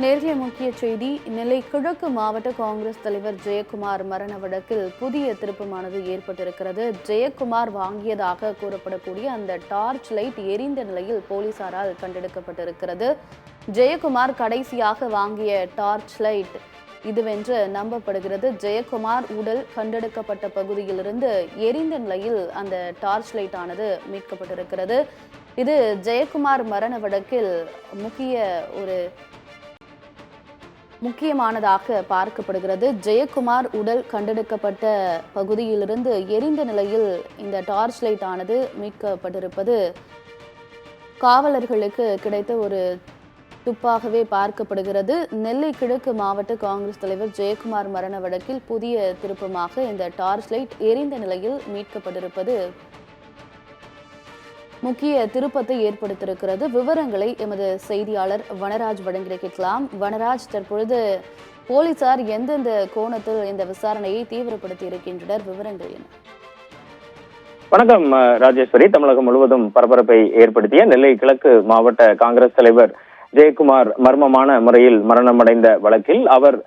நேர்களை முக்கிய செய்தி. நெல்லை கிழக்கு மாவட்ட காங்கிரஸ் தலைவர் ஜெயக்குமார் மரண வழக்கில் புதிய திருப்பமானது ஏற்பட்டிருக்கிறது. ஜெயக்குமார் வாங்கியதாக கூறப்படக்கூடிய அந்த டார்ச் லைட் எரிந்த நிலையில் போலீசாரால் கண்டெடுக்கப்பட்டிருக்கிறது. ஜெயக்குமார் கடைசியாக வாங்கிய டார்ச் லைட் இதுவென்று நம்பப்படுகிறது. ஜெயக்குமார் உடல் கண்டெடுக்கப்பட்ட பகுதியிலிருந்து எரிந்த நிலையில் அந்த டார்ச் லைட் ஆனது மீட்கப்பட்டிருக்கிறது. இது ஜெயக்குமார் மரண வழக்கில் முக்கியமானதாக பார்க்கப்படுகிறது. ஜெயக்குமார் உடல் கண்டெடுக்கப்பட்ட பகுதியிலிருந்து எரிந்த நிலையில் இந்த டார்ச் லைட் ஆனது மீட்கப்பட்டிருப்பது காவலர்களுக்கு கிடைத்த ஒரு துப்பாகவே பார்க்கப்படுகிறது. நெல்லை கிழக்கு மாவட்ட காங்கிரஸ் தலைவர் ஜெயக்குமார் மரண வழக்கில் புதிய திருப்பமாக இந்த டார்ச் லைட் எரிந்த நிலையில் மீட்கப்பட்டிருப்பது முக்கிய திருப்பத்தை ஏற்படுத்தியிருக்கிறது. விவரங்களை எமது செய்தியாளர் வனராஜ் வழங்கிட கேட்கலாம். வனராஜ், தற்பொழுது போலீசார் எந்தெந்த கோணத்தில் இந்த விசாரணையை தீவிரப்படுத்தி இருக்கின்றனர்? விவரங்கள் என்ன? வணக்கம் ராஜேஸ்வரி. தமிழகம் முழுவதும் பரபரப்பை ஏற்படுத்திய நெல்லை கிழக்கு மாவட்ட காங்கிரஸ் தலைவர் ஜெயக்குமார் மர்மமான முறையில் மரணமடைந்த வழக்கில் அவர்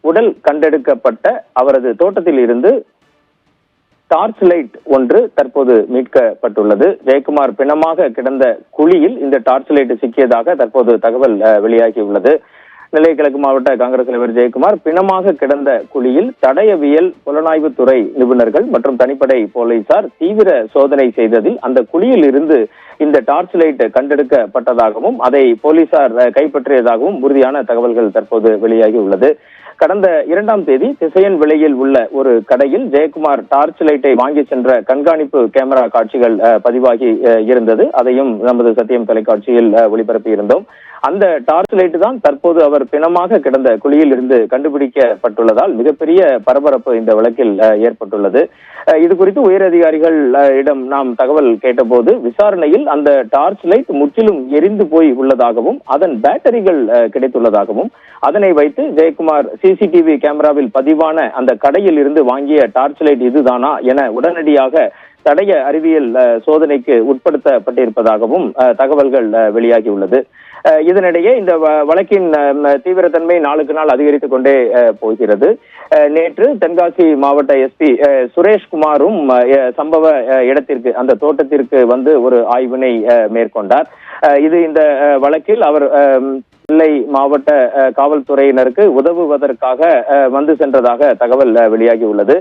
உடல் கண்டெடுக்கப்பட்ட அவரது தோட்டத்தில் இருந்து டார்ச் லைட் ஒன்று தற்போது மீட்கப்பட்டுள்ளது. ஜெயக்குமார் பிணமாக கிடந்த குழியில் இந்த டார்ச் லைட் சிக்கியதாக தற்போது தகவல் வெளியாகியுள்ளது. நெல்லை கிழக்கு மாவட்ட காங்கிரஸ் தலைவர் ஜெயக்குமார் பிணமாக கிடந்த குழியில் தடயவியல் புலனாய்வுத்துறை நிபுணர்கள் மற்றும் தனிப்படை போலீசார் தீவிர சோதனை செய்ததில் அந்த குழியில் இருந்து இந்த டார்ச் லைட் கண்டெடுக்கப்பட்டதாகவும் அதை போலீசார் கைப்பற்றியதாகவும் உறுதியான தகவல்கள் தற்போது வெளியாகி உள்ளது. கடந்த 2ஆம் தேதி திசையன் விலையில் உள்ள ஒரு கடையில் ஜெயக்குமார் டார்ச் லைட்டை வாங்கி சென்ற கண்காணிப்பு கேமரா காட்சிகள் பதிவாகி இருந்தது. அதையும் நமது சத்தியம் தொலைக்காட்சியில் ஒளிபரப்பி இருந்தோம். அந்த டார்ச் லைட் தான் தற்போது அவர் பிணமாக கிடந்த குழியில் இருந்து கண்டுபிடிக்கப்பட்டுள்ளதால் மிகப்பெரிய பரபரப்பு இந்த வழக்கில் ஏற்பட்டுள்ளது. இது குறித்து உயரதிகாரிகள் இடம் நாம் தகவல் கேட்டபோது விசாரணையில் அந்த டார்ச் லைட் முற்றிலும் எரிந்து போய் உள்ளதாகவும் அதன் பேட்டரிகள் கிடைத்துள்ளதாகவும் அதனை வைத்து ஜெயக்குமார் சிசிடிவி கேமராவில் பதிவான அந்த கடையில் இருந்து வாங்கிய டார்ச் லைட் இதுதானா என உடனடியாக தடய அறிவியல் சோதனைக்கு உட்படுத்தப்பட்டிருப்பதாகவும் தகவல்கள் வெளியாகியுள்ளது. இதனிடையே இந்த வழக்கின் தீவிரத்தன்மை நாளுக்கு நாள் அதிகரித்துக் கொண்டே போகிறது. நேற்று தென்காசி மாவட்ட எஸ்பி சுரேஷ்குமாரும் சம்பவ இடத்திற்கு அந்த தோட்டத்திற்கு வந்து ஒரு ஆய்வினை மேற்கொண்டார். இது இந்த வழக்கில் அவர் நெல்லை மாவட்ட காவல்துறையினருக்கு உதவுவதற்காக வந்து சென்றதாக தகவல் வெளியாகி உள்ளது.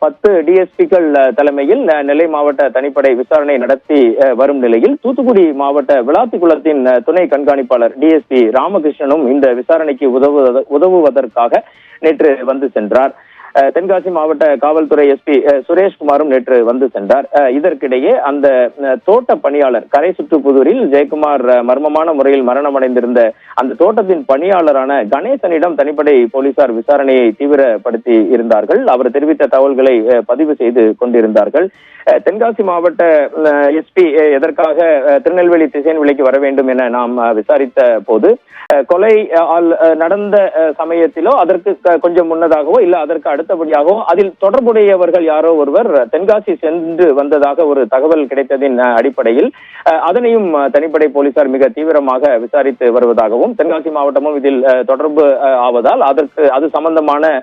10 டிஎஸ்பிக்கள் தலைமையில் நெல்லை மாவட்ட தனிப்படை விசாரணை நடத்தி வரும் நிலையில் தூத்துக்குடி மாவட்ட விளாத்திக்குளத்தின் துணை கண்காணிப்பாளர் டிஎஸ்பி ராமகிருஷ்ணனும் இந்த விசாரணைக்கு உதவுவதற்காக நேற்று வந்து சென்றார். தென்காசி மாவட்ட காவல்துறை எஸ்பி சுரேஷ்குமாரும் நேற்று வந்து சென்றார். இதற்கிடையே அந்த தோட்ட பணியாளர் கரை சுற்றுப்புதூரில் ஜெயக்குமார் மர்மமான முறையில் மரணமடைந்திருந்த அந்த தோட்டத்தின் பணியாளரான கணேசனிடம் தனிப்படை போலீசார் விசாரணையை தீவிரப்படுத்தி இருந்தார்கள். அவர் தெரிவித்த தகவல்களை பதிவு செய்து கொண்டிருந்தார்கள். தென்காசி மாவட்ட எஸ்பி எதற்காக திருநெல்வேலி திசையன் விலைக்கு வர வேண்டும் என நாம் விசாரித்த போது கொலை நடந்த சமயத்திலோ அதற்கு கொஞ்சம் முன்னதாகவோ இல்ல அதற்கு அடுத்தபடியாகவோ அதில் தொடர்புடையவர்கள் யாரோ ஒருவர் தென்காசி சென்று வந்ததாக ஒரு தகவல் கிடைத்ததின் அடிப்படையில் அதனையும் தனிப்படை போலீசார் மிக தீவிரமாக விசாரித்து வருவதாகவும் தென்காசி மாவட்டமும் இதில் தொடர்பு ஆவதால் அது சம்பந்தமான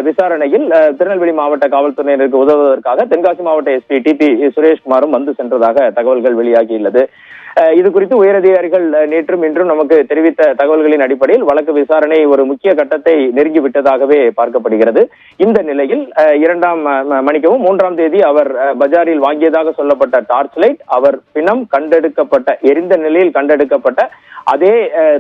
விசாரணையில் திருநெல்வேலி மாவட்ட காவல்துறையினருக்கு உதவுவதற்காக தென்காசி மாவட்ட எஸ்பி டிபி சுரேஷ்குமாரும் வந்து சென்றதாக தகவல்கள் வெளியாகியுள்ளது. இது குறித்து உயரதிகாரிகள் நேற்றும் இன்றும் நமக்கு தெரிவித்த தகவல்களின் அடிப்படையில் வழக்கு விசாரணை ஒரு முக்கிய கட்டத்தை நெருங்கிவிட்டதாகவே பார்க்கப்படுகிறது. இந்த நிலையில் 3ஆம் தேதி அவர் பஜாரில் வாங்கியதாக சொல்லப்பட்ட டார்ச் லைட் அவர் பிணம் கண்டெடுக்கப்பட்ட எரிந்த நிலையில் கண்டெடுக்கப்பட்ட அதே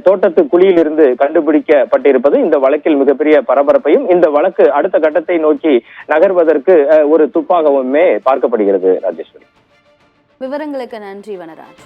தோட்டத்து குழியில் இருந்து கண்டுபிடிக்கப்பட்டிருப்பது இந்த வழக்கில் மிகப்பெரிய பரபரப்பையும் இந்த வழக்கு அடுத்த கட்டத்தை நோக்கி நகர்வதற்கு ஒரு துப்பாகவுமே பார்க்கப்படுகிறது. ராஜேஸ்வரி, விவரங்களுக்கு நன்றி வனராஜ்.